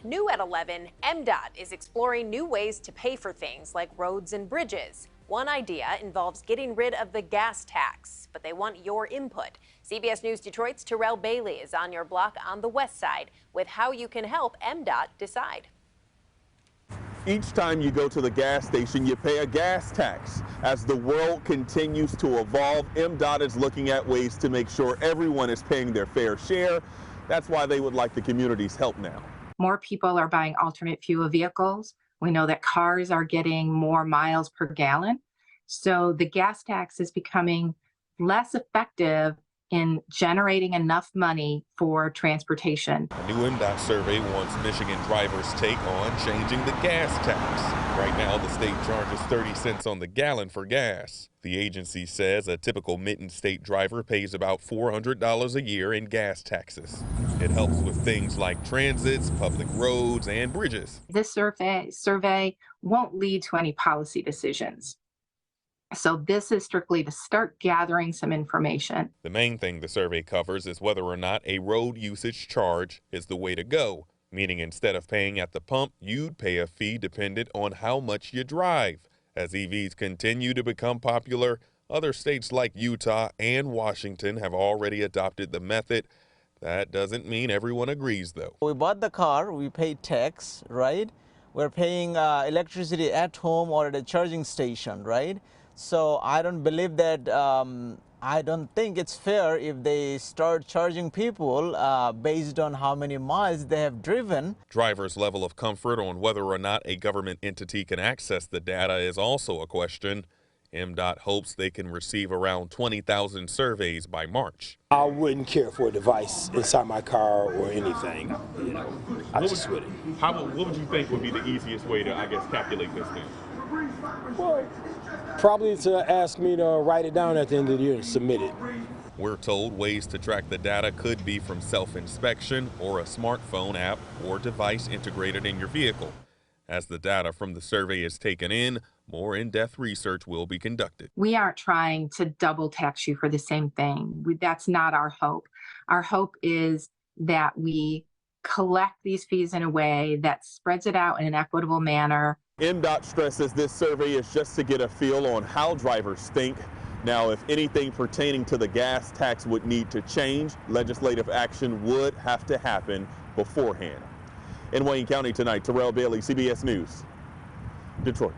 New at 11, MDOT is exploring new ways to pay for things like roads and bridges. One idea involves getting rid of the gas tax, but they want your input. CBS News Detroit's Terrell Bailey is on your block on the west side with how you can help MDOT decide. Each time you go to the gas station, you pay a gas tax. As the world continues to evolve, MDOT is looking at ways to make sure everyone is paying their fair share. That's why they would like the community's help now. More people are buying alternate fuel vehicles. We know that cars are getting more miles per gallon. So the gas tax is becoming less effective in generating enough money for transportation. A new MDOT survey wants Michigan drivers' take on changing the gas tax. Right now, the state charges 30 cents on the gallon for gas. The agency says a typical Mitten State driver pays about $400 a year in gas taxes. It helps with things like transits, public roads, and bridges. This survey won't lead to any policy decisions. So this is strictly to start gathering some information. The main thing the survey covers is whether or not a road usage charge is the way to go, meaning instead of paying at the pump, you'd pay a fee dependent on how much you drive. As EVs continue to become popular, other states like Utah and Washington have already adopted the method. That doesn't mean everyone agrees, though. We bought the car, we paid tax, right? We're paying electricity at home or at a charging station, right? So I don't believe that, I don't think it's fair if they start charging people based on how many miles they have driven. Drivers' level of comfort on whether or not a government entity can access the data is also a question. MDOT hopes they can receive around 20,000 surveys by March. I wouldn't care for a device inside my car or anything, you know. I just wouldn't. What would you think would be the easiest way to, calculate this thing? Well, probably to ask me to write it down at the end of the year and submit it. We're told ways to track the data could be from self-inspection or a smartphone app or device integrated in your vehicle. As the data from the survey is taken in, more in-depth research will be conducted. We aren't trying to double tax you for the same thing. That's not our hope. Our hope is that we collect these fees in a way that spreads it out in an equitable manner. MDOT stresses this survey is just to get a feel on how drivers think. Now, if anything pertaining to the gas tax would need to change, legislative action would have to happen beforehand. In Wayne County tonight, Terrell Bailey, CBS News, Detroit.